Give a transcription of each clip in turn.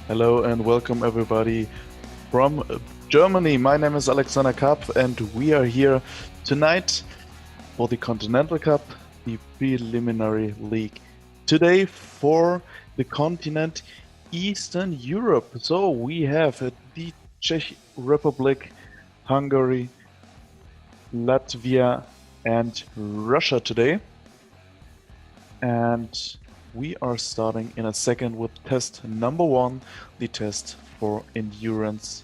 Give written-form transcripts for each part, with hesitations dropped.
Hello and welcome everybody from Germany. My name is Alexander Kapp and we are here tonight for the Continental Cup, the preliminary league. Today for the continent Eastern Europe. So we have the Czech Republic, Hungary, Latvia and Russia today. And we are starting in a second with test number 1, the test for endurance.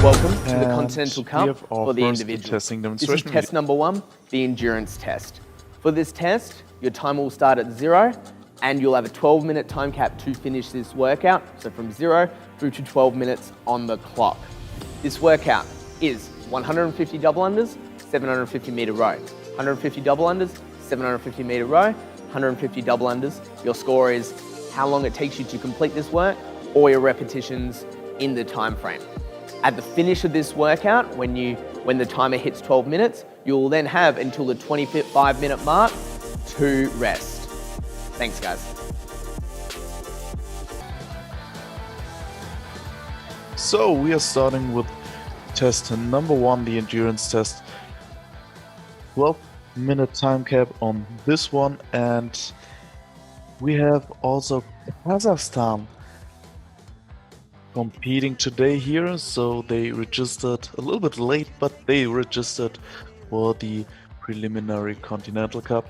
Welcome to the Continental Cup for the individual. Testing This is demonstration. test number 1, the endurance test. For this test, your timer will start at 0 and you'll have a 12-minute time cap to finish this workout. So from 0 through to 12 minutes on the clock. This workout is 150 double unders, 750 meter row. 150 double unders, 750 meter row, 150 double unders. Your score is how long it takes you to complete this work or your repetitions in the time frame. At the finish of this workout, when the timer hits 12 minutes, you will then have until the 25-minute mark to rest. Thanks, guys. So we are starting with test number 1, the endurance test. 12-minute time cap on this one, and we have also Kazakhstan competing today here, so they registered a little bit late, but they registered for the preliminary Continental Cup.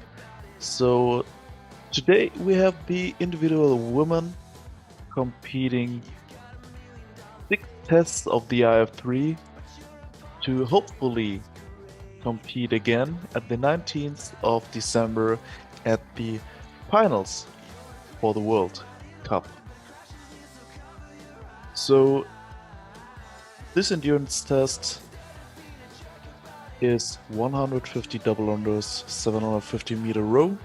So today we have the individual women competing 6 tests of the iF3 to hopefully compete again at the 19th of December at the finals for the World Cup. So this endurance test is 150 double unders, 750 meter row,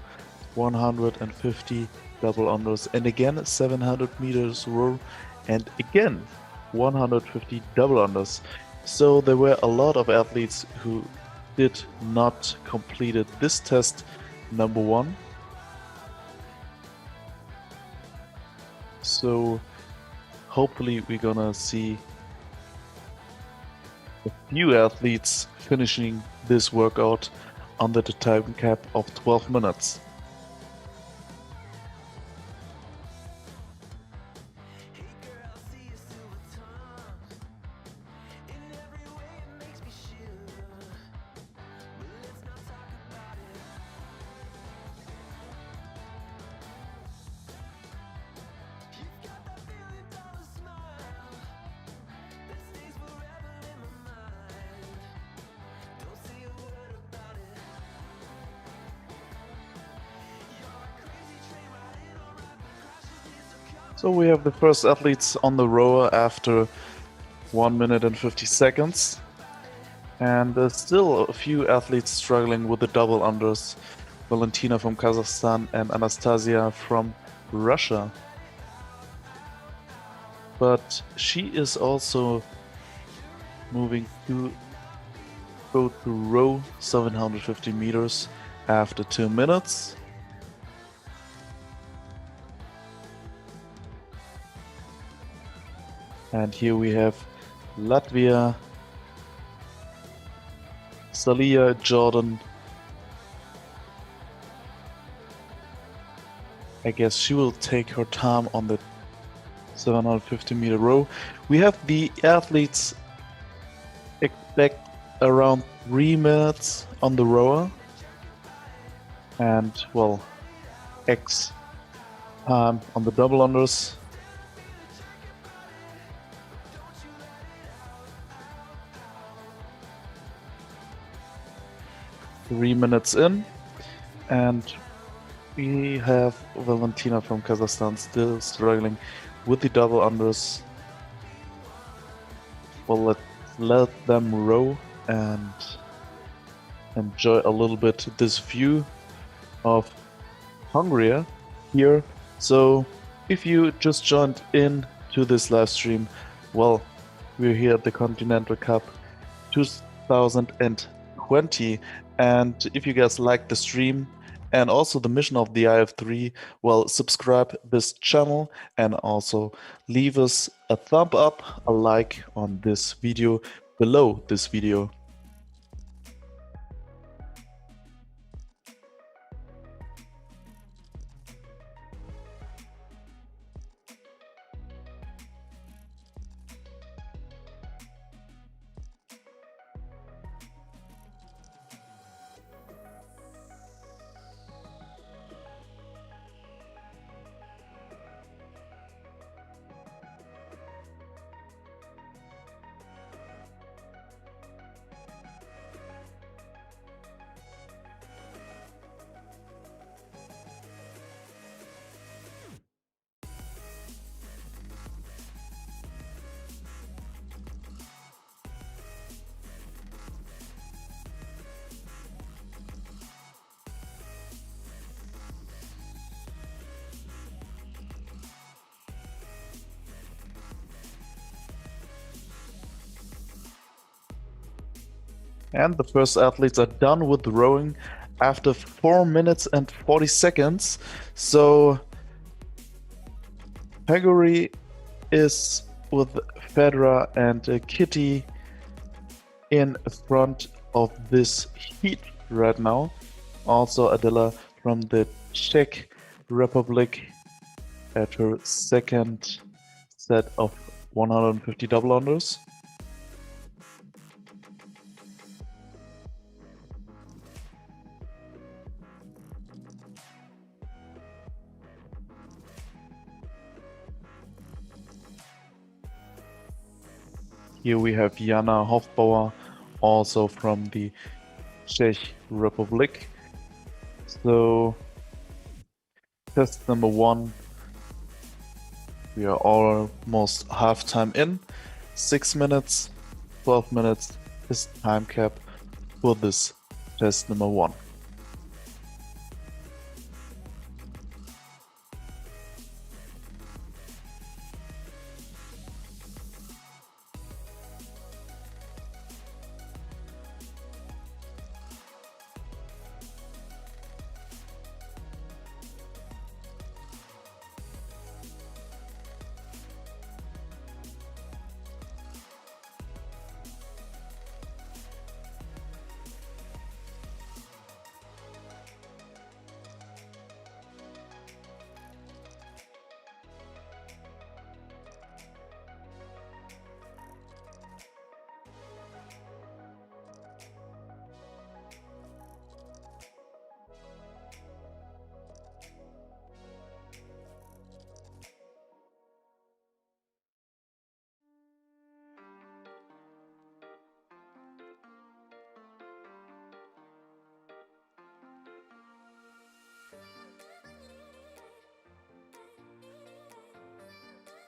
150 double unders, and again 700 meters row, and again 150 double unders. So there were a lot of athletes who did not completed this test number 1. So hopefully we're gonna see a few athletes finishing this workout under the time cap of 12 minutes. So we have the first athletes on the rower after 1 minute and 50 seconds. And there's still a few athletes struggling with the double unders. Valentina from Kazakhstan and Anastasia from Russia. But she is also moving to go to row 750 meters after 2 minutes. And here we have Latvia, Salia Jordan. I guess she will take her time on the 750 meter row. We have the athletes expect around 3 minutes on the rower. And well, X time on the double unders. Three minutes in, and we have Valentina from Kazakhstan still struggling with the double unders. well, let's let them row and enjoy a little bit this view of Hungary here. So if you just joined in to this live stream, well, we're here at the Continental Cup 2020, and if you guys like the stream and also the mission of the iF3, well, subscribe this channel and also leave us a thumb up, a like on this video below this video. And the first athletes are done with rowing after 4 minutes and 40 seconds. So Hungary is with Fedra and Kitty in front of this heat right now. Also Adela from the Czech Republic at her second set of 150 double unders. Here we have Jana Hofbauer, also from the Czech Republic. So, test number 1. We are almost half time in. 6 minutes, 12 minutes is time cap for this test number 1.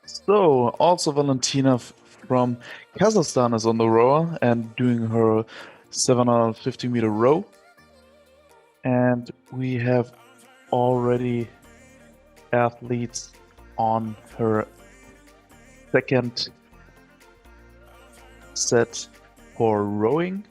So, also Valentina from Kazakhstan is on the rower and doing her 750-meter row. And we have already athletes on her second set for rowing.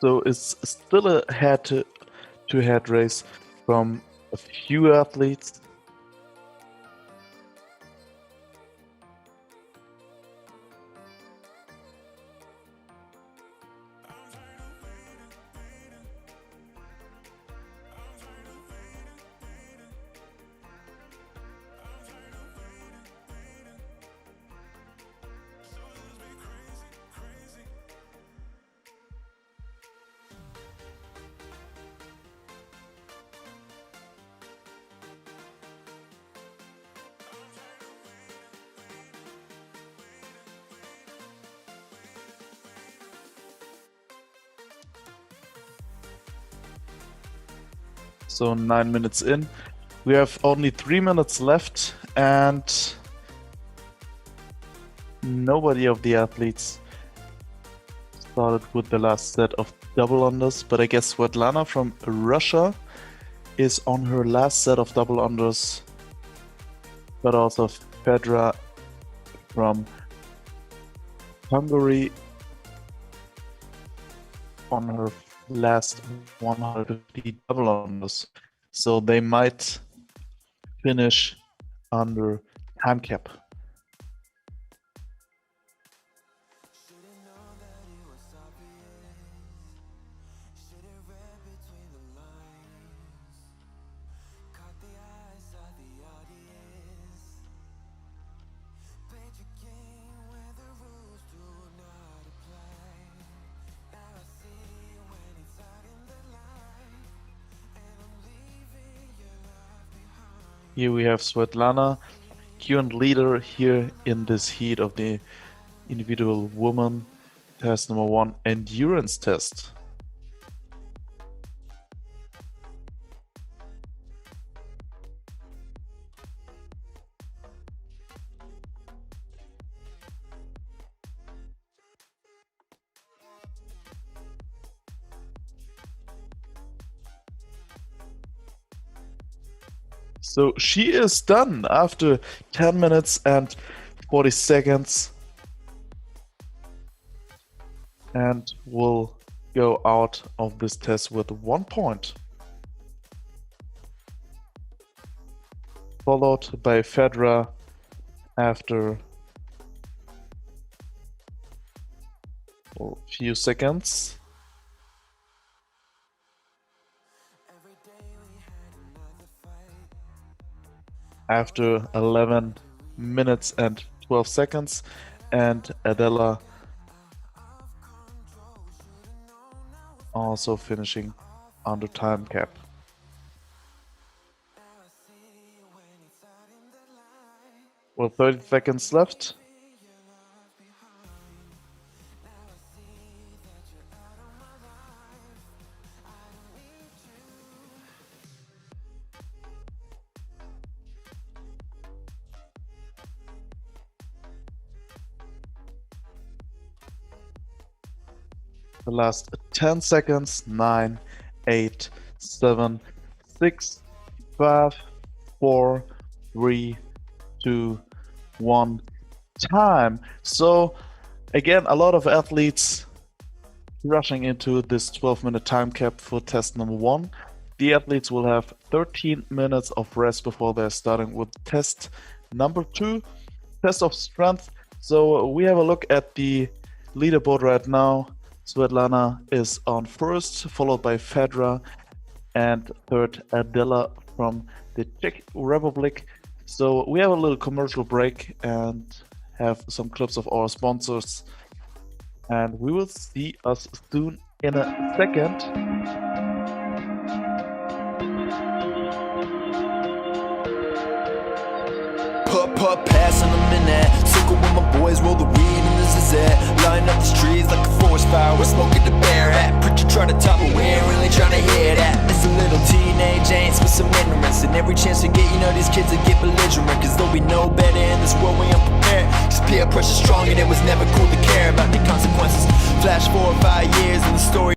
So it's still a head-to-head race from a few athletes. So 9 minutes in. We have only 3 minutes left, and nobody of the athletes started with the last set of double unders, but I guess Svetlana from Russia is on her last set of double unders, but also Fedra from Hungary on her last 150 double unders. So they might finish under time cap. Here we have Svetlana, current leader here in this heat of the individual woman test number 1, endurance test. So she is done after 10 minutes and 40 seconds and will go out of this test with 1 point. Followed by Fedra after a few seconds. After 11 minutes and 12 seconds, and Adela also finishing under time cap. Well, 30 seconds left. The last 10 seconds. 9, 8, 7, 6, 5, 4, 3, 2, 1. Time. So again, a lot of athletes rushing into this 12-minute time cap for test number 1. The athletes will have 13 minutes of rest before they're starting with test number 2, test of strength. So we have a look at the leaderboard right now. Svetlana is on first, followed by Fedra, and third Adela from the Czech Republic. So we have a little commercial break and have some clips of our sponsors, and we will see us soon in a second. Putt, pass in a minute. Circle with my boys, roll the weed, and this is it. Line up the trees like a forest fire. We're smoking the bear hat. Preacher try to top it, we ain't really trying to hear that. It's a little teenage angst with some ignorance, and every chance we get, you know, these kids will get belligerent, cause they'll be no better in this world, we unprepared. Cause peer pressure strong, and it was never cool to care about the consequences. Flash 4 or 5 years, and the story.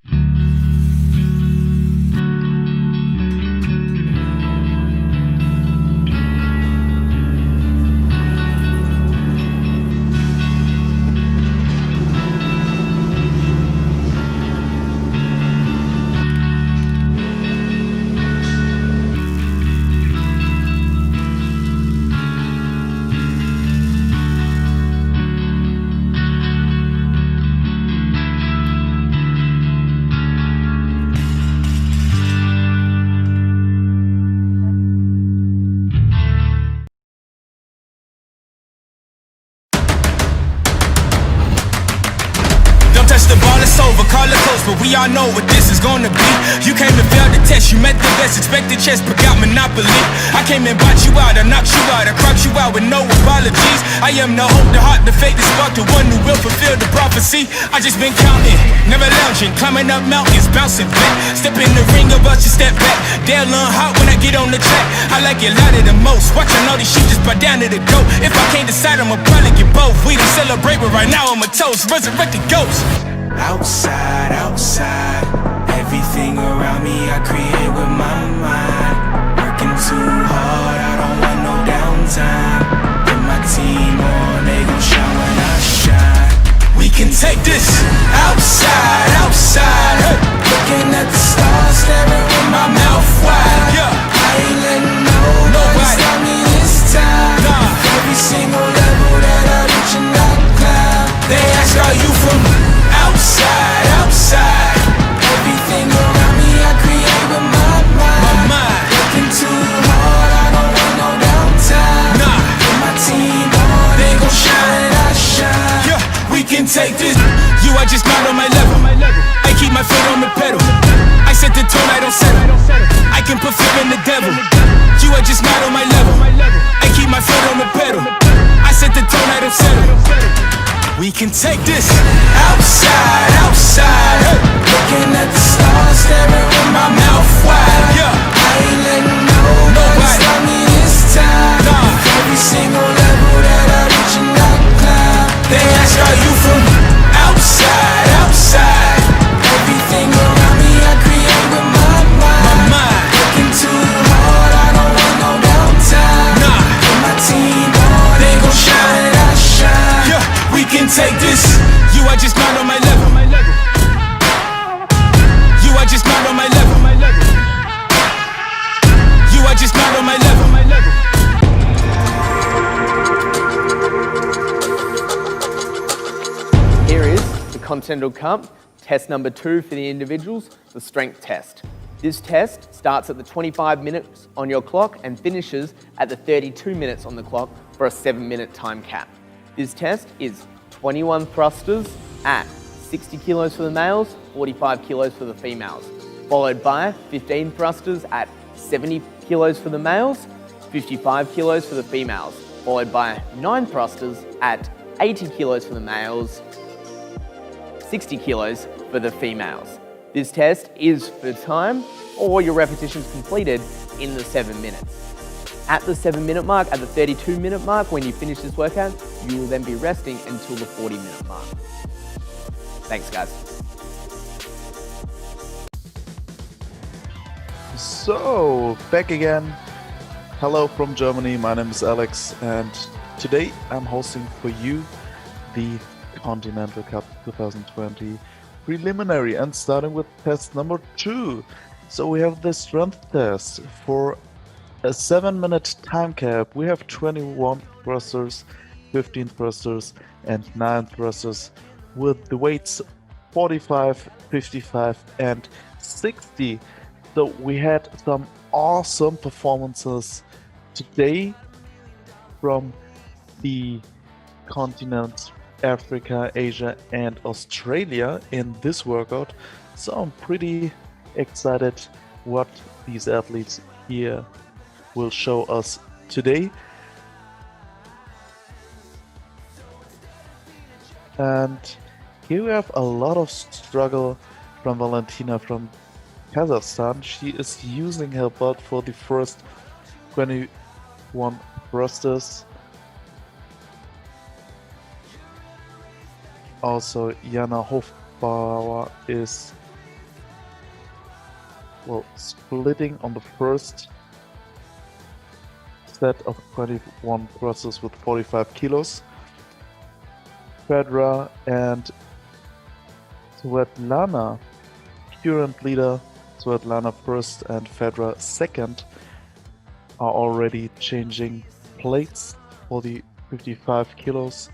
I know what this is gonna be. You came to fail the test, you met the best, expected chess, but got monopoly. I came and bought you out, I knocked you out, I cropped you out with no apologies. I am the hope, the heart, the faith, the spark, the one who will fulfill the prophecy. I just been counting, never lounging, climbing up mountains, bouncing back. Step in the ring of us, you step back. They'll learn hot when I get on the track. I like it louder than most. Watching all these shit just buy down to the goat. If I can't decide, I'ma probably get both. We done celebrate, but right now I'm a toast. Resurrected ghost. Outside, outside, everything around me I create with my mind. Working too hard, I don't want no downtime. Put my team on, they gon' shine when I shine. We can take this outside, outside. Hey. Looking at the stars, staring with my mouth wide. Yeah. I ain't letting nobody stop me this time. Nah. Every single level that I reach and I climb. They ask, are you from outside, outside? Everything around me I create with my mind. Working too hard, I don't want no downtime. Nah. Put my team on, They gon' shine, I shine. Yeah, we can take this. You are just not on my level. I keep my foot on the pedal. I set the tone, I don't settle. I can put fear in the devil. You are just not on my level. I keep my foot on the pedal. I set the tone, I don't settle. We can take this outside, outside. Hey. Looking at the stars, staring with my mouth wide. Yeah. I ain't letting nobody stop me this time. Nah. Every single level that I reach and I climb. They ask, are you from outside, outside? Everything around me I create with my mind. Working too hard, I don't want no downtime. Nah. Put my team on, They gon' shine, I shine. Yeah, we can take this. You are just not on my level. You are just not on my level. You are just not on my level. Here is the Continental Cup, test number 2 for the individuals, the strength test. This test starts at the 25 minutes on your clock and finishes at the 32 minutes on the clock for a 7-minute time cap. This test is 21 thrusters at 60 kilos for the males, 45 kilos for the females, followed by 15 thrusters at 70 kilos for the males, 55 kilos for the females, followed by 9 thrusters at 80 kilos for the males, 60 kilos for the females. This test is for time or your repetitions completed in the 7 minutes. At the 7-minute mark, at the 32-minute mark, when you finish this workout, you will then be resting until the 40-minute mark. Thanks, guys. So, back again. Hello from Germany, my name is Alex, and today I'm hosting for you the Continental Cup 2020 preliminary, and starting with test number 2. So we have the strength test for a 7-minute time cap. We have 21 thrusters, 15 thrusters, and 9 thrusters with the weights 45, 55, and 60. So we had some awesome performances today from the continents Africa, Asia, and Australia in this workout. So I'm pretty excited what these athletes here will show us today. And here we have a lot of struggle from Valentina from Kazakhstan. She is using her butt for the first 21 thrusters. Also, Jana Hofbauer is splitting on the first set of 21 thrusters with 45 kilos. Fedra and Svetlana, current leader, Svetlana first and Fedra second, are already changing plates for the 55 kilos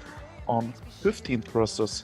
on 15 thrusters.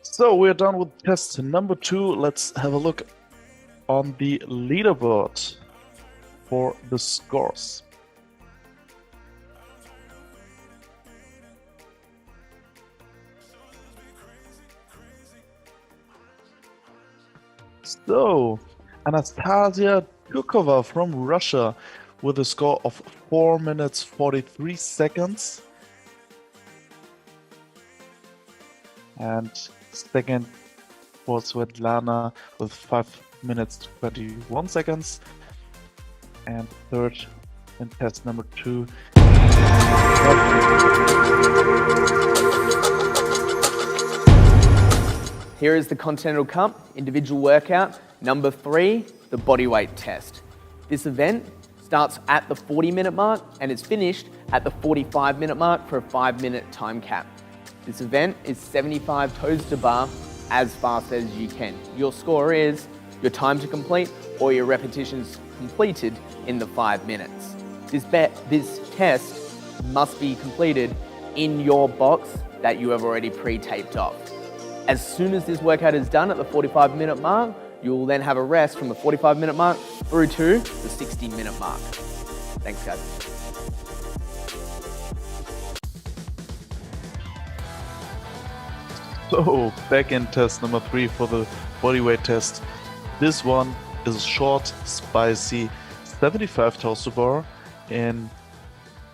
So we're done with test number 2. Let's have a look on the leaderboard for the scores. So, Anastasia Tukova from Russia with a score of 4 minutes 43 seconds. And second for Svetlana with 5 minutes 21 seconds. And third in test number 2. Here is the Continental Cup individual workout number 3, the bodyweight test. This event starts at the 40-minute mark and is finished at the 45-minute mark for a 5-minute time cap. This event is 75 toes to bar as fast as you can. Your score is your time to complete or your repetitions completed in the 5 minutes. This test must be completed in your box that you have already pre-taped off. As soon as this workout is done at the 45-minute mark, you will then have a rest from the 45-minute mark through to the 60-minute mark. Thanks, guys. So, back in test number 3 for the bodyweight test. This one is a short, spicy 75 toes to bar in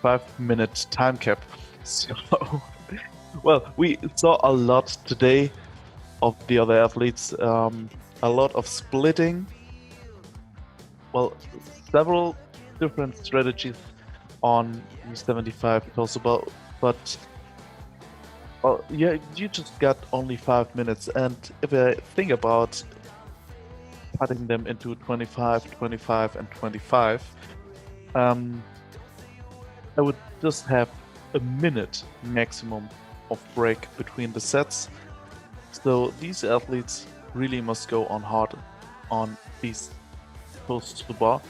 5-minute time cap. So, well, we saw a lot today of the other athletes. A lot of splitting. Well, several different strategies on 75 toes to bar, but well, yeah, you just got only 5 minutes, and if I think about cutting them into 25, 25, and 25, I would just have a minute maximum of break between the sets. So these athletes really must go on hard on these toes to bar.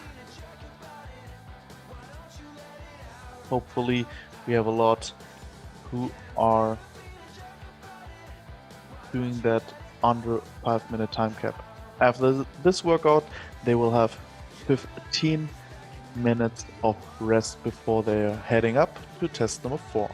Hopefully we have a lot who are doing that under 5-minute time cap. After this workout, they will have 15 minutes of rest before they're heading up to test number 4.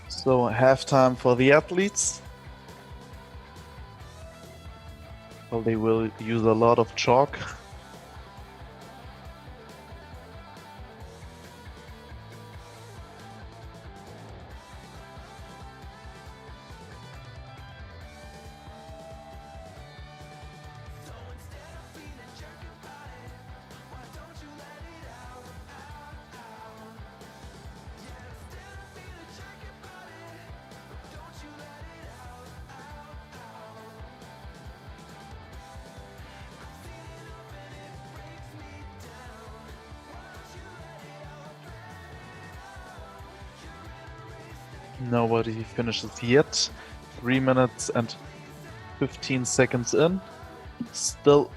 So halftime for the athletes. Well, they will use a lot of chalk. Nobody finishes yet. 3 minutes and 15 seconds in. Still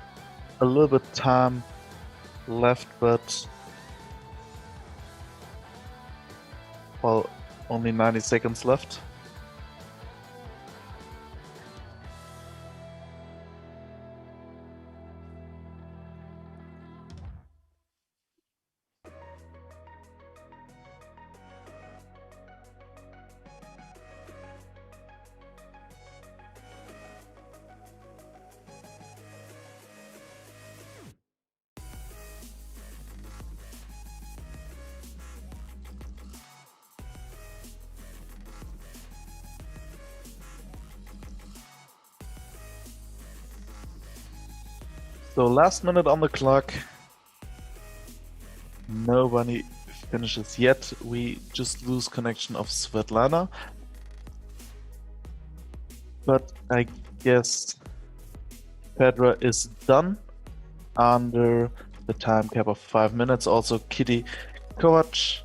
a little bit time left, but Well, only 90 seconds left. So last minute on the clock. Nobody finishes yet. We just lose connection of Svetlana. But I guess Fedra is done under the time cap of 5 minutes. Also Kitty Kovac.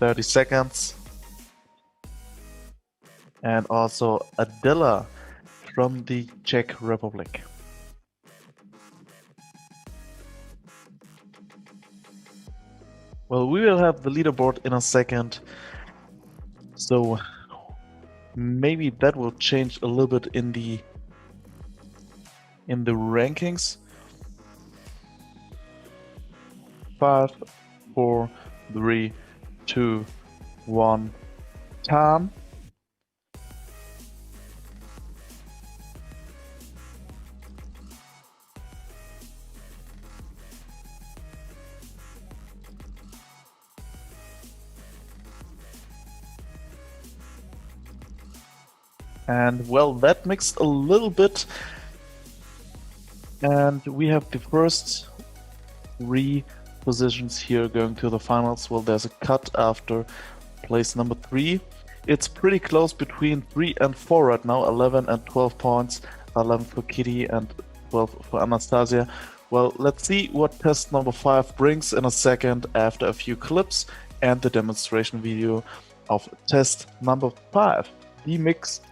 "30 seconds. And also Adela from the Czech Republic. Well, we will have the leaderboard in a second, so maybe that will change a little bit in the rankings. 5, 4, 3, 2, 1, time. And well, that mixed a little bit. And we have the first 3 positions here going to the finals. Well, there's a cut after place number 3. It's pretty close between 3 and 4 right now. 11 and 12 points. 11 for Kitty and 12 for Anastasia. Well, let's see what test number 5 brings in a second after a few clips and the demonstration video of test number 5, the mix.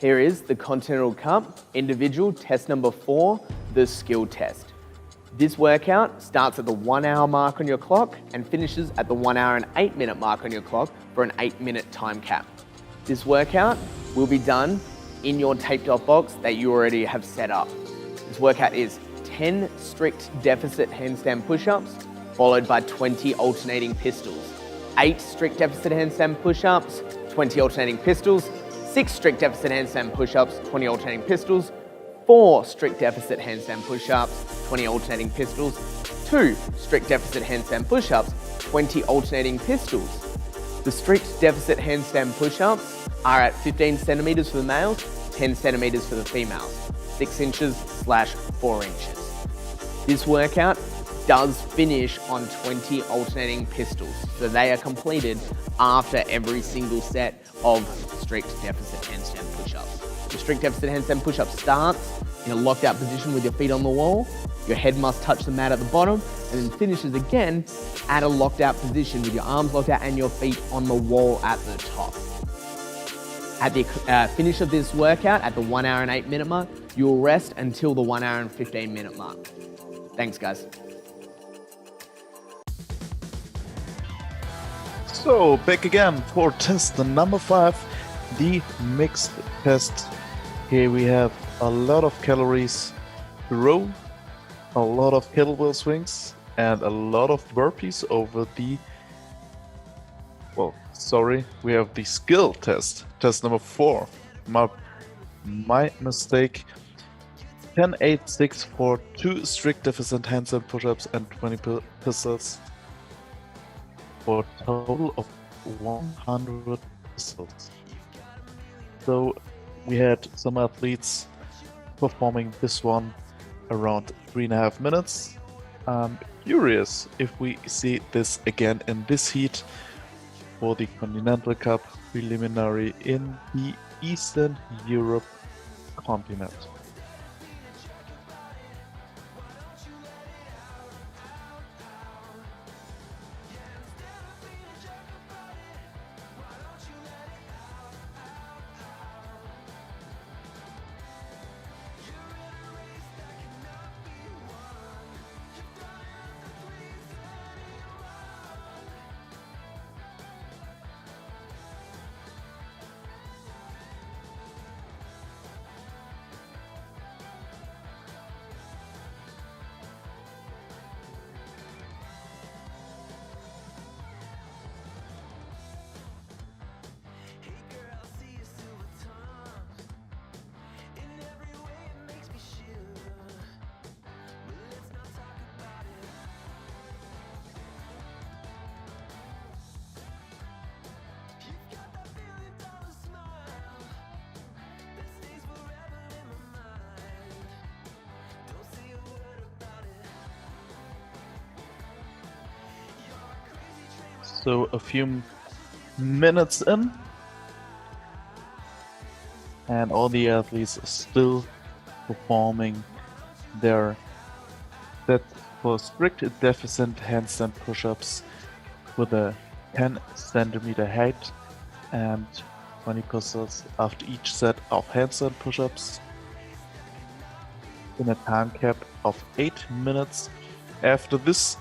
Here is the Continental Cup individual test number 4, the skill test. This workout starts at the 1 hour mark on your clock and finishes at the 1 hour and 8 minute mark on your clock for an 8-minute time cap. This workout will be done in your taped off box that you already have set up. This workout is 10 strict deficit handstand push-ups followed by 20 alternating pistols. 8 strict deficit handstand push-ups, 20 alternating pistols, 6 strict deficit handstand push-ups, 20 alternating pistols, 4 strict deficit handstand push-ups, 20 alternating pistols, 2 strict deficit handstand push-ups, 20 alternating pistols. The strict deficit handstand push-ups are at 15 centimeters for the males, 10 centimeters for the females, 6 inches / 4 inches. This workout does finish on 20 alternating pistols, so they are completed after every single set of strict deficit handstand push-ups. The strict deficit handstand push-up starts in a locked out position with your feet on the wall. Your head must touch the mat at the bottom, and then finishes again at a locked out position with your arms locked out and your feet on the wall at the top. At the finish of this workout, at the 1 hour and 8 minute mark, You'll rest until the 1 hour and 15 minute mark. Thanks, guys. So, back again for test number 5, the mixed test. Here we have a lot of calories to row, a lot of kettlebell swings, and a lot of burpees over the... we have the skill test. Test number 4. My mistake. 10, 8, 6 for 2 strict deficit handstand push-ups and 20 pistols. For a total of 100 pistols. So we had some athletes performing this one around 3.5 minutes. I'm curious if we see this again in this heat for the Continental Cup preliminary in the Eastern Europe continent. So a few minutes in, and all the athletes are still performing their set for strict deficit handstand push-ups with a 10 centimeter height and 20 pistols after each set of handstand push-ups in a time cap of 8 minutes. After this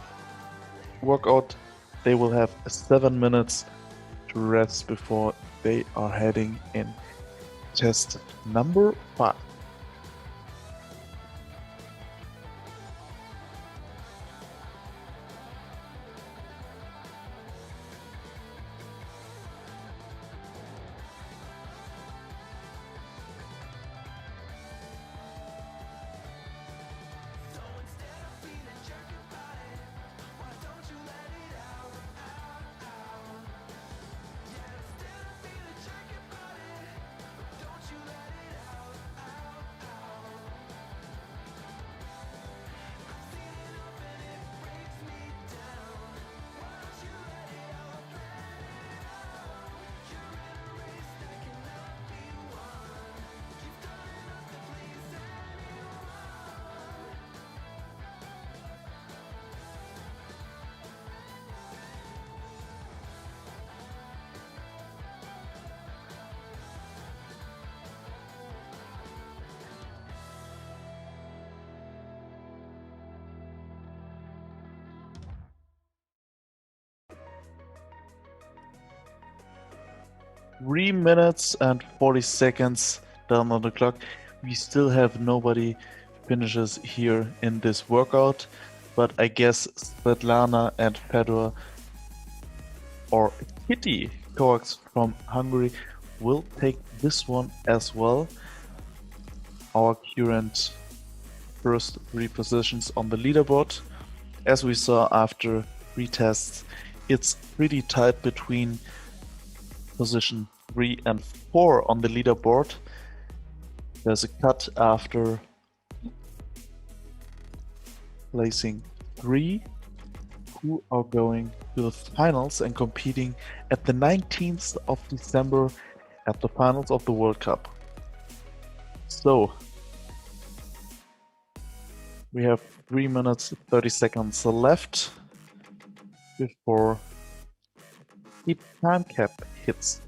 workout, they will have 7 minutes to rest before they are heading in test number 5. Three minutes and 40 seconds down on the clock. We still have nobody finishes here in this workout, but I guess Svetlana and Fedor or Kitty Kovacs from Hungary will take this one as well. Our current first 3 positions on the leaderboard. As we saw after retests, it's pretty tight between position 3 and 4 on the leaderboard. There's a cut after placing 3 who are going to the finals and competing at the 19th of December at the finals of the World Cup. So we have 3 minutes 30 seconds left before the time cap hits.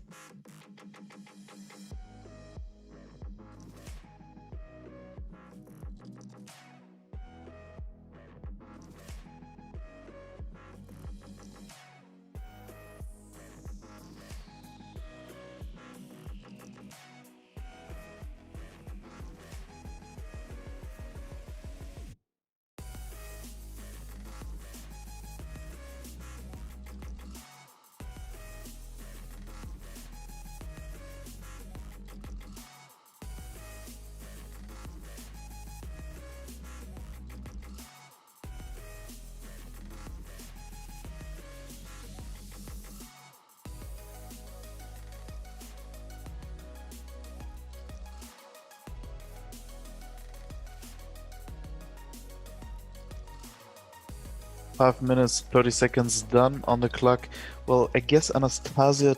5 minutes 30 seconds done on the clock. Well, I guess Anastasia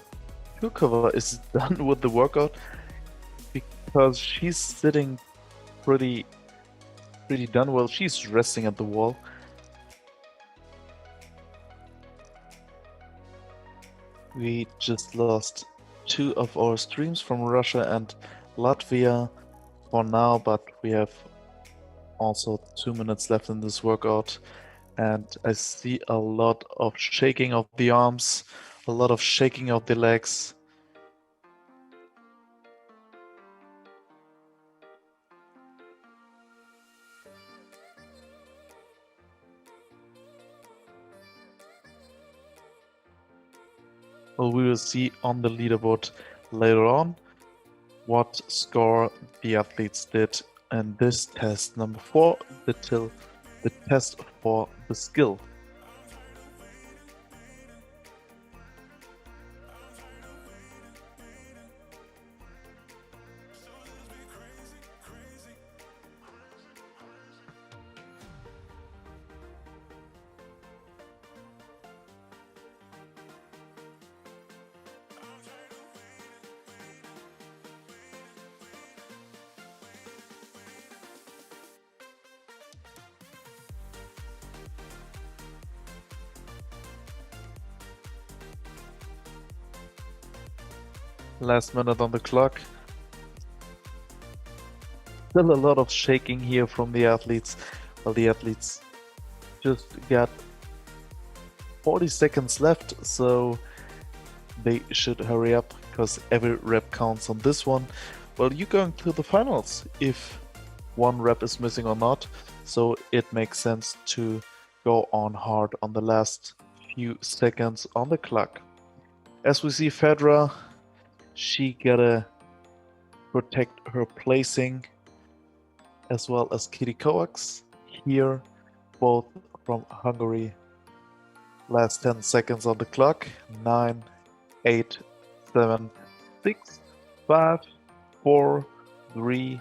Turkova is done with the workout because she's sitting pretty done. Well, she's resting at the wall. We just lost 2 of our streams from Russia and Latvia for now, but we have also 2 minutes left in this workout, and I see a lot of shaking of the arms, a lot of shaking of the legs. Well, we will see on the leaderboard later on what score the athletes did in this test number 4, the test for the skill. Last minute on the clock. Still a lot of shaking here from the athletes. Well, the athletes just got 40 seconds left, so they should hurry up because every rep counts on this one. Well, you're going to the finals if one rep is missing or not, so it makes sense to go on hard on the last few seconds on the clock. As we see Fedra, she gotta protect her placing, as well as Kitty Kovacs here, both from Hungary. Last 10 seconds on the clock. 9, 8, 7, 6, 5, 4, 3,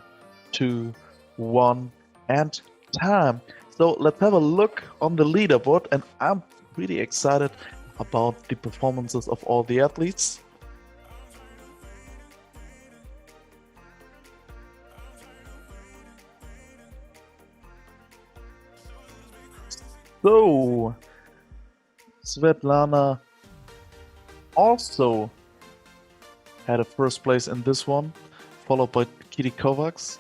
2, 1, and time. So let's have a look on the leaderboard, and I'm pretty excited about the performances of all the athletes. So, Svetlana also had a first place in this one, followed by Kitty Kovacs,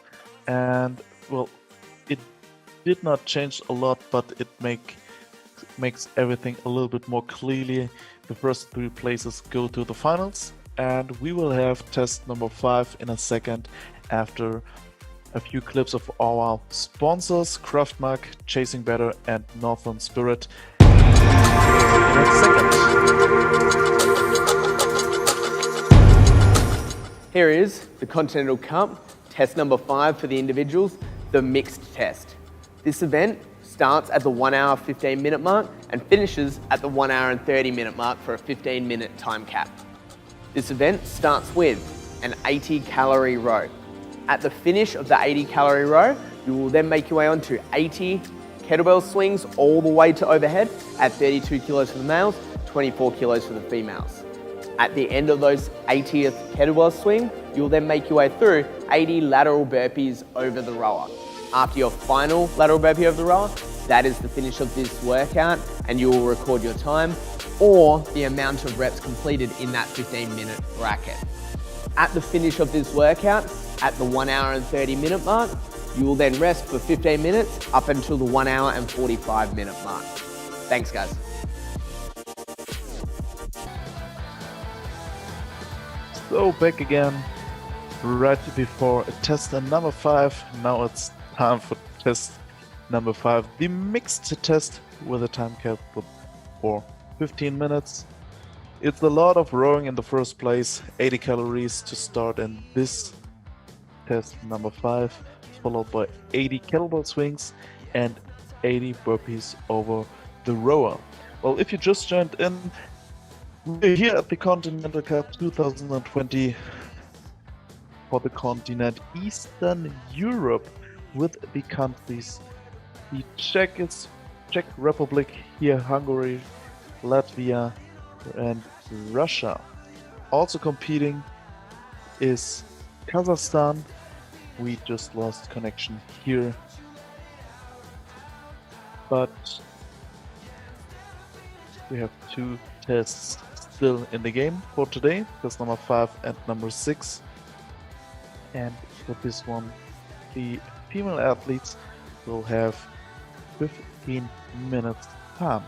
and well, it did not change a lot, but it makes everything a little bit more clearly. The first 3 places go to the finals, and we will have test number 5 in a second after a few clips of our sponsors, Craftmark, Chasing Better, and Northern Spirit. Next second. Here is the Continental Cup, test number 5 for the individuals, the mixed test. This event starts at the 1 hour 15 minute mark and finishes at the 1 hour and 30 minute mark for a 15-minute time cap. This event starts with an 80 calorie row. At the finish of the 80 calorie row, you will then make your way onto 80 kettlebell swings all the way to overhead at 32 kilos for the males, 24 kilos for the females. At the end of those 80th kettlebell swing, you will then make your way through 80 lateral burpees over the rower. After your final lateral burpee over the rower, that is the finish of this workout, and you will record your time or the amount of reps completed in that 15-minute bracket. At the finish of this workout, at the 1 hour and 30 minute mark, you will then rest for 15 minutes up until the 1 hour and 45 minute mark. Thanks, guys. So back again, right before test number 5. Now it's time for test number 5, the mixed test with a time cap for 15 minutes. It's a lot of rowing in the first place, 80 calories to start in this test number 5, followed by 80 kettlebell swings and 80 burpees over the rower. Well, if you just joined in, we're here at the Continental Cup 2020 for the continent Eastern Europe with the countries the Czechs, Czech Republic, here Hungary, Latvia, and Russia. Also competing is Kazakhstan. We just lost connection here, but we have two tests still in the game for today. Test number 5 and number 6. And for this one, the female athletes will have 15 minutes time.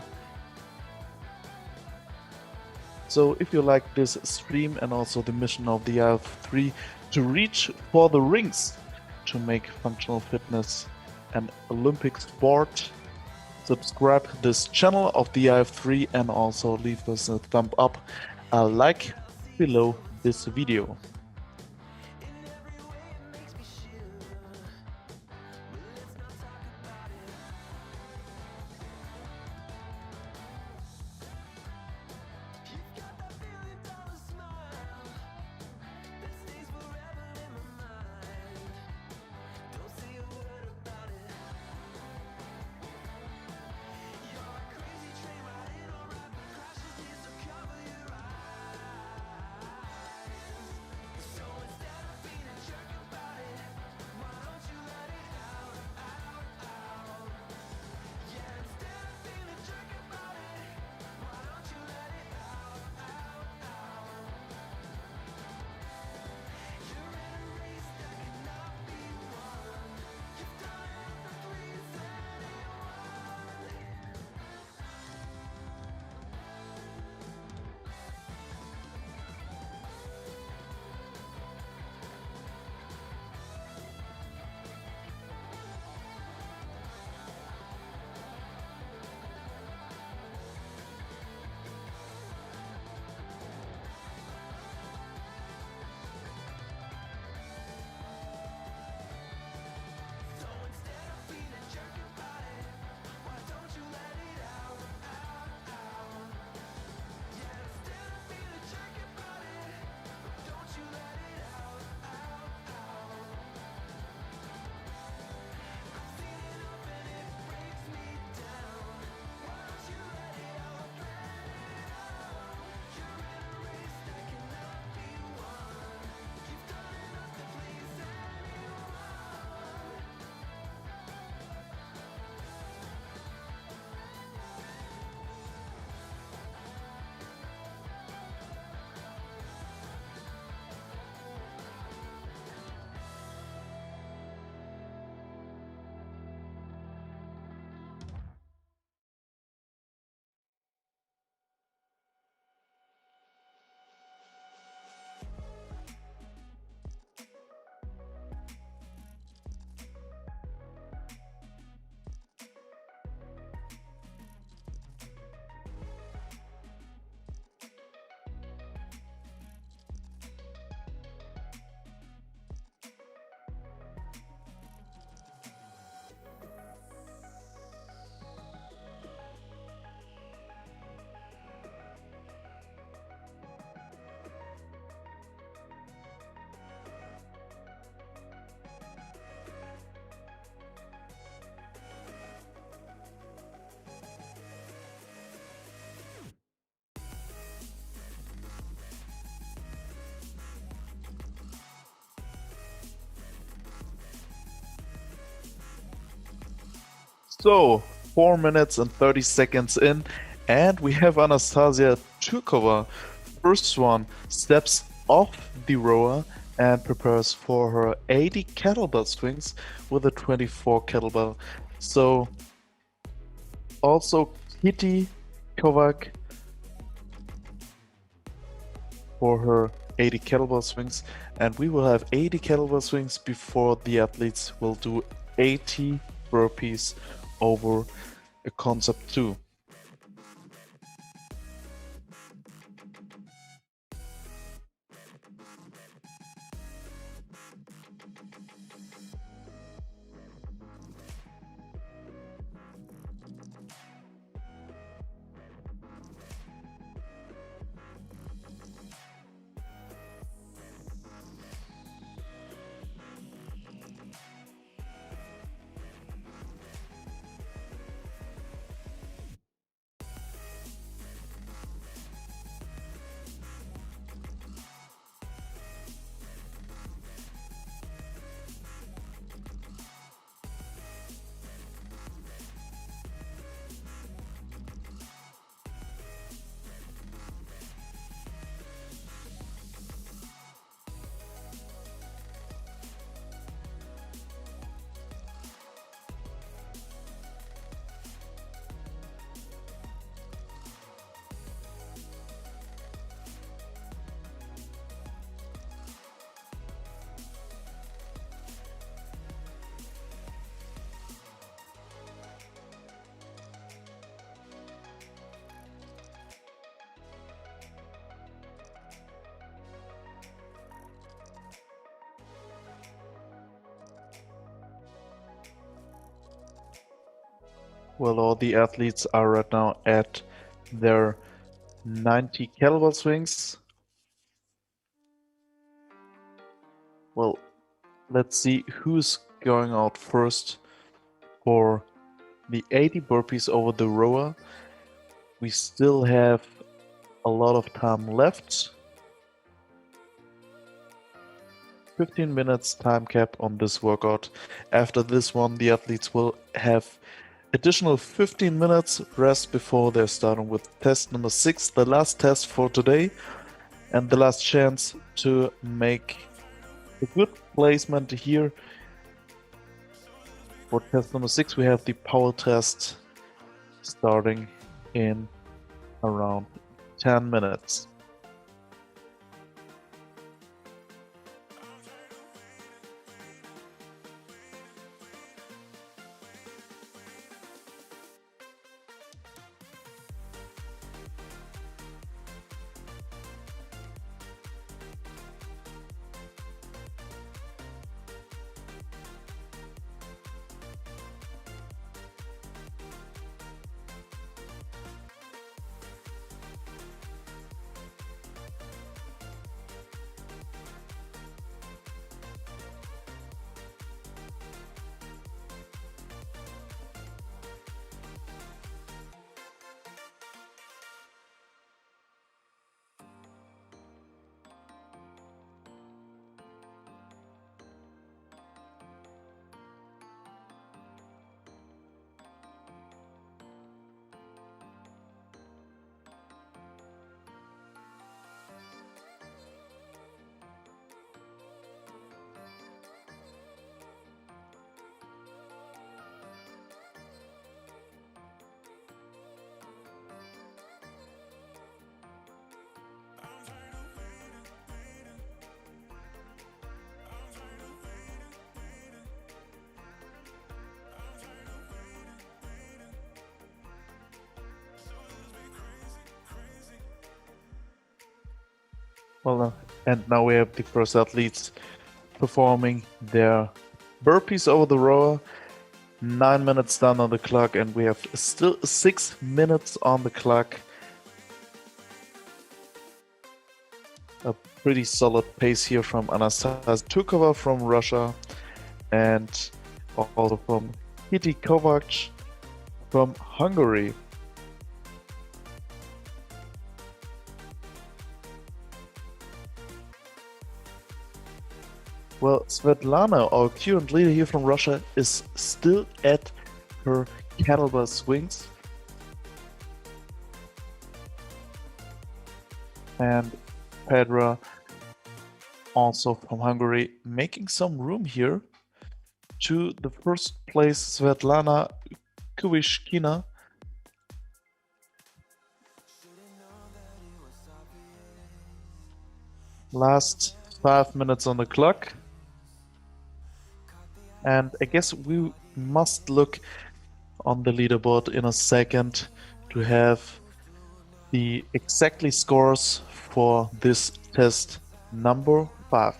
So if you like this stream and also the mission of the iF3 to reach for the rings to make functional fitness an Olympic sport, subscribe this channel of the iF3 and also leave us a thumb up, a like below this video. So, 4 minutes and 30 seconds in, and we have Anastasia Turkova. First one steps off the rower and prepares for her 80 kettlebell swings with a 24 kettlebell. So, also Kitty Kovac for her 80 kettlebell swings, and we will have 80 kettlebell swings before the athletes will do 80 burpees over a concept 2. Well, all the athletes are right now at their 90 kettlebell swings. Well, let's see who's going out first for the 80 burpees over the rower. We still have a lot of time left. 15 minutes time cap on this workout. After this one, the athletes will have additional 15 minutes rest before they're starting with test number 6, the last test for today, and the last chance to make a good placement here. For test number 6, we have the power test starting in around 10 minutes. Well, and now we have the first athletes performing their burpees over the rower. 9 minutes done on the clock, and we have still 6 minutes on the clock. A pretty solid pace here from Anastasia Tukova from Russia, and also from Kitty Kovac from Hungary. Well, Svetlana, our current leader here from Russia, is still at her kettlebell swings. And Pedra, also from Hungary, making some room here to the first place, Svetlana Kuvishkina. Last 5 minutes on the clock. And I guess we must look on the leaderboard in a second to have the exactly scores for this test number 5.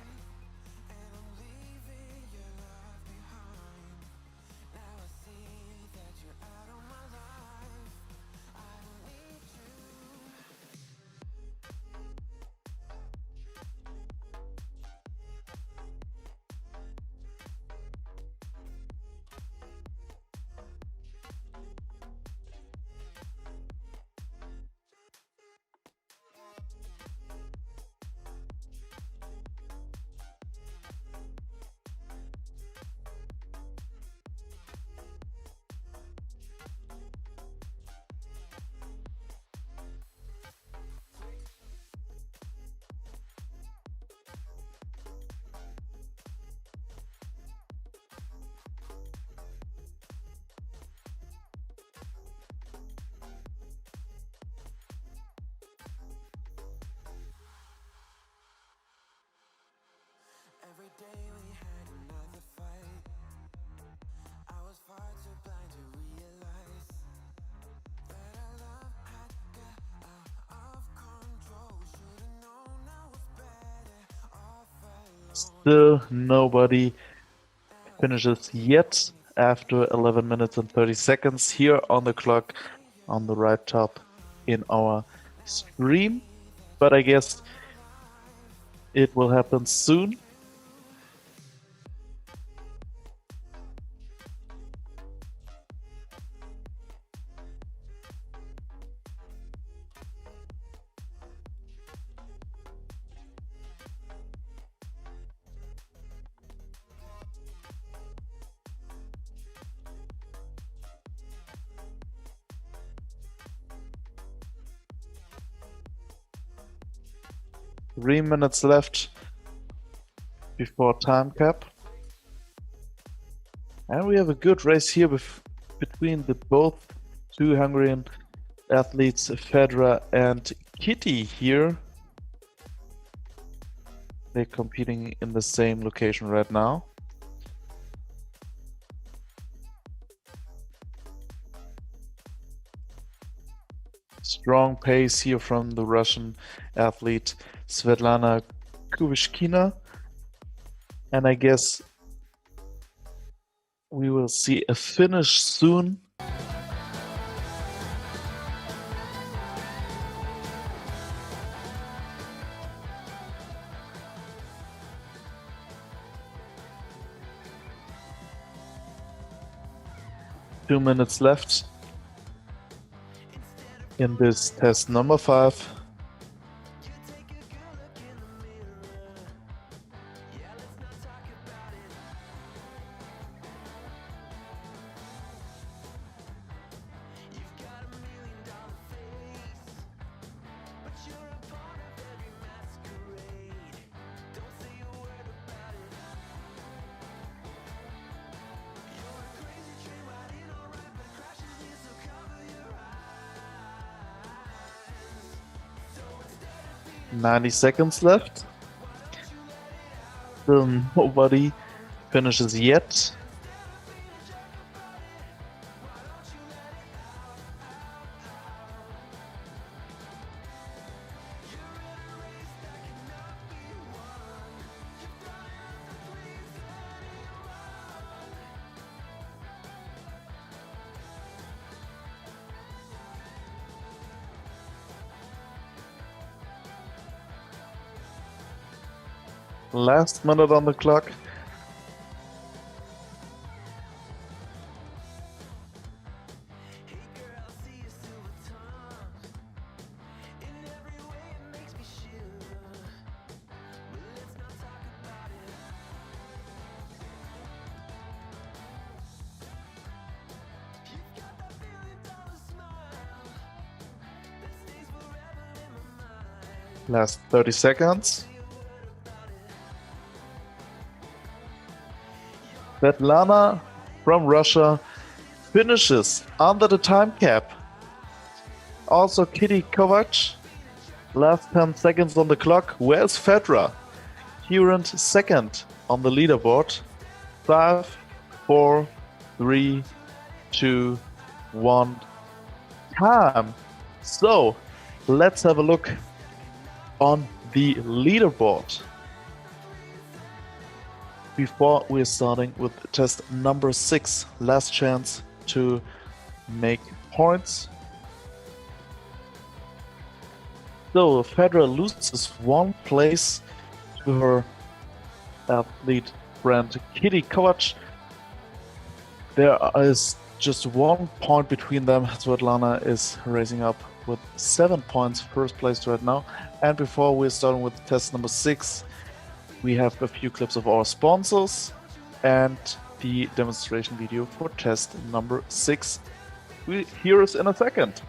Every day we had another fight. I was far too blind to realize that our love had got out of control. Should've known I was better off alone. Still nobody finishes yet after 11 minutes and 30 seconds here on the clock on the right top in our stream. But I guess it will happen soon. Three minutes left before time cap. And we have a good race here between the both two Hungarian athletes, Fedra and Kitty here. They're competing in the same location right now. Strong pace here from the Russian athlete Svetlana Kuvishkina. And I guess we will see a finish soon. Two minutes left in this test number 5. .90 seconds left. Still nobody finishes yet. Last minute on the clock. Last 30 seconds. Svetlana from Russia finishes under the time cap. Also Kitty Kovac, last 10 seconds on the clock. Where's Fedra? Current second on the leaderboard. 5, 4, 3, 2, 1. Time. So let's have a look on the leaderboard. Before we're starting with test number 6, last chance to make points. So Fedra loses 1 place to her athlete friend Kitty Kovac. There is just 1 point between them. Svetlana is racing up with 7 points, first place right now. And before we're starting with test number 6, we have a few clips of our sponsors and the demonstration video for test number 6. We'll hear us in a second.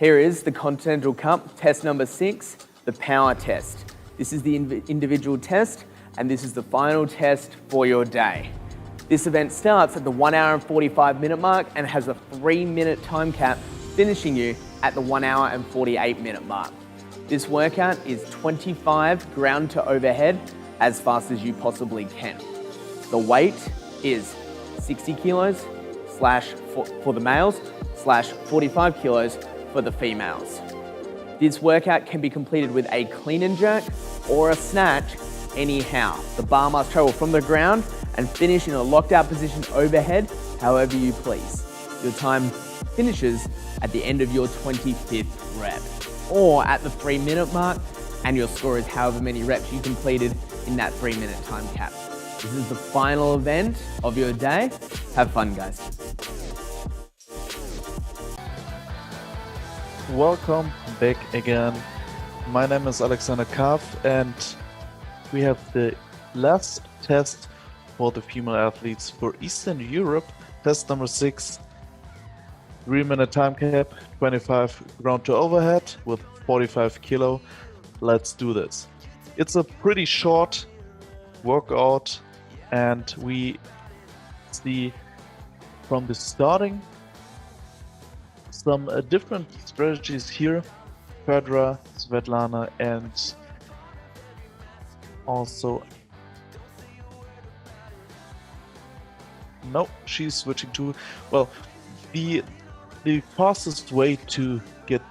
Here is the Continental Cup test number 6, the power test. This is the individual test, and this is the final test for your day. This event starts at the 1 hour and 45 minute mark and has a 3-minute time cap, finishing you at the 1 hour and 48 minute mark. This workout is 25 ground to overhead as fast as you possibly can. The weight is 60 kilos for the males / 45 kilos for the females. This workout can be completed with a clean and jerk or a snatch anyhow. The bar must travel from the ground and finish in a locked out position overhead, however you please. Your time finishes at the end of your 25th rep or at the 3-minute mark, and your score is however many reps you completed in that 3-minute time cap. This is the final event of your day. Have fun, guys. Welcome back again. My name is Alexander Kav, and we have the last test for the female athletes for Eastern Europe, test number 6. 3-minute time cap, 25 ground to overhead with 45 kilo. Let's do this. It's a pretty short workout, and we see from the starting some different strategies here. Fedra, Svetlana, and also no, she's switching to, well, the fastest way to get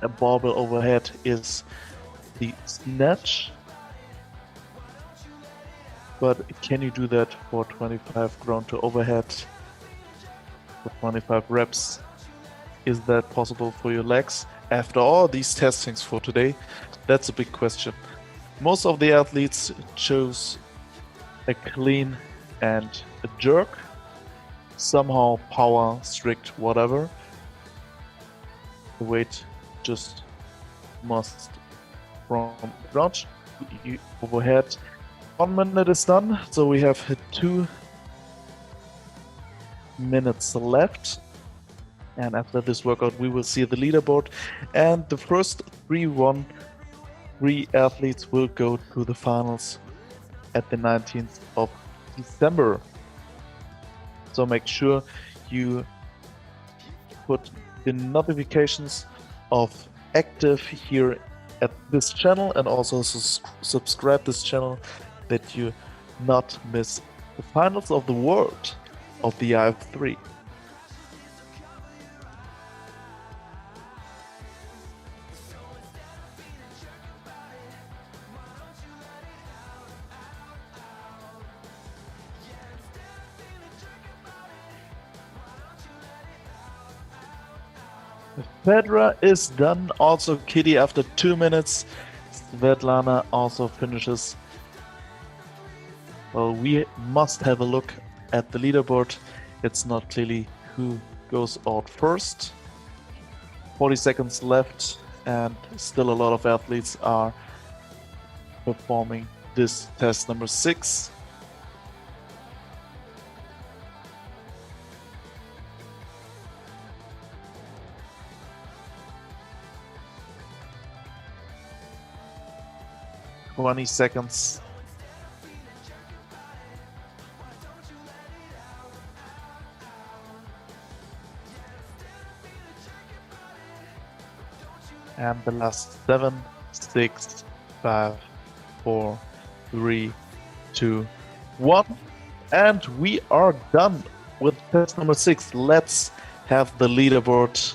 a barbell overhead is the snatch. But can you do that for 25 ground to overhead for 25 reps? Is that possible for your legs? After all these testings for today, that's a big question. Most of the athletes chose a clean and a jerk, somehow power, strict, whatever. The weight just must from ground overhead. 1 minute is done, so we have 2 minutes left. And after this workout, we will see the leaderboard, and the first 3 athletes will go to the finals at the 19th of December. So make sure you put the notifications of active here at this channel, and also subscribe this channel that you not miss the finals of the world of the iF3. Fedra is done, also Kitty after 2 minutes. Svetlana also finishes. Well, we must have a look at the leaderboard. It's not clearly who goes out first. 40 seconds left, and still a lot of athletes are performing this test number 6. Twenty seconds. And the last 7, 6, 5, 4, 3, 2, 1. And we are done with test number 6. Let's have the leaderboard.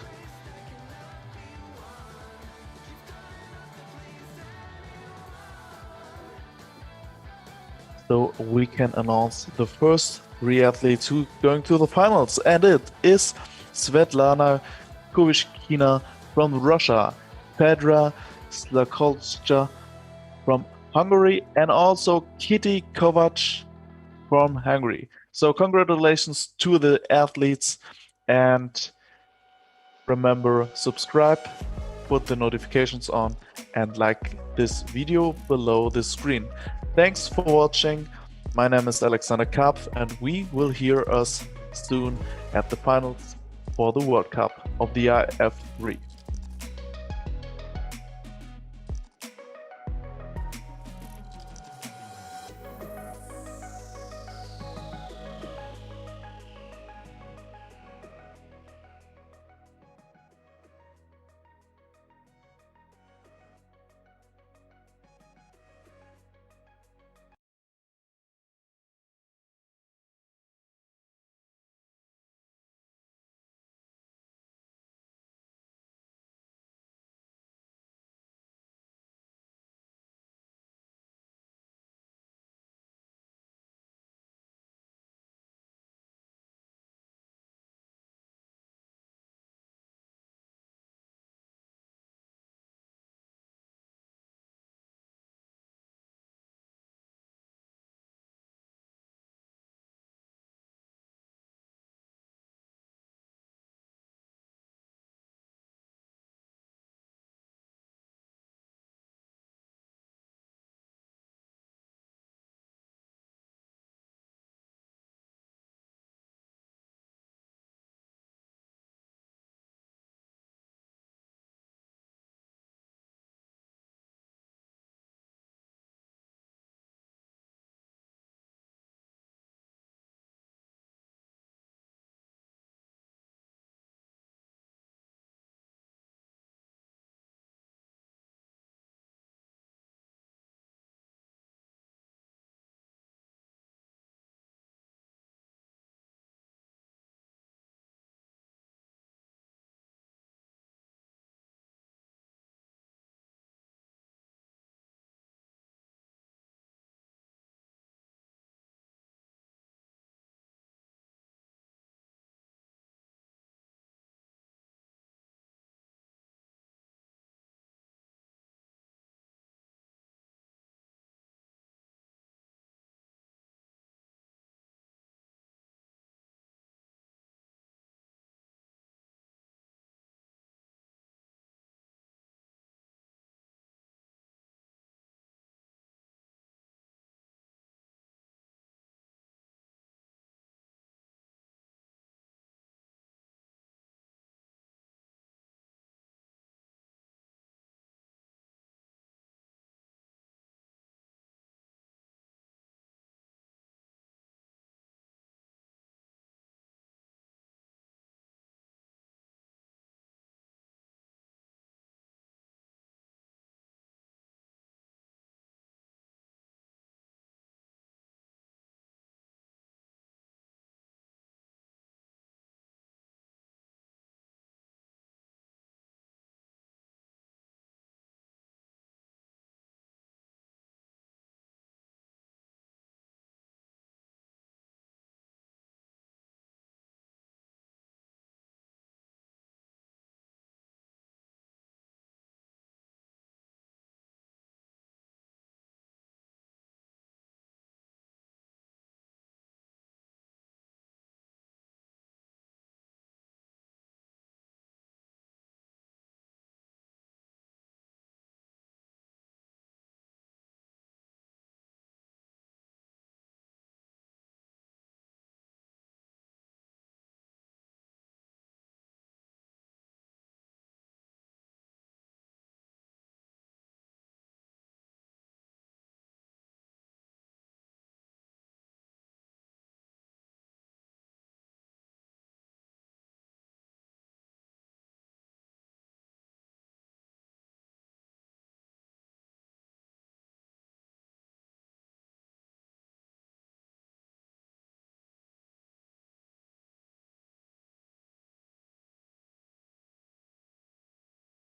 So we can announce the first 3 athletes who are going to the finals, and it is Svetlana Kovishkina from Russia, Fedra Slakolska from Hungary, and also Kitty Kovac from Hungary. So congratulations to the athletes, and remember, subscribe, put the notifications on, and like this video below the screen. Thanks for watching. My name is Alexander Karpf, and we will hear us soon at the finals. for the World Cup of the iF3.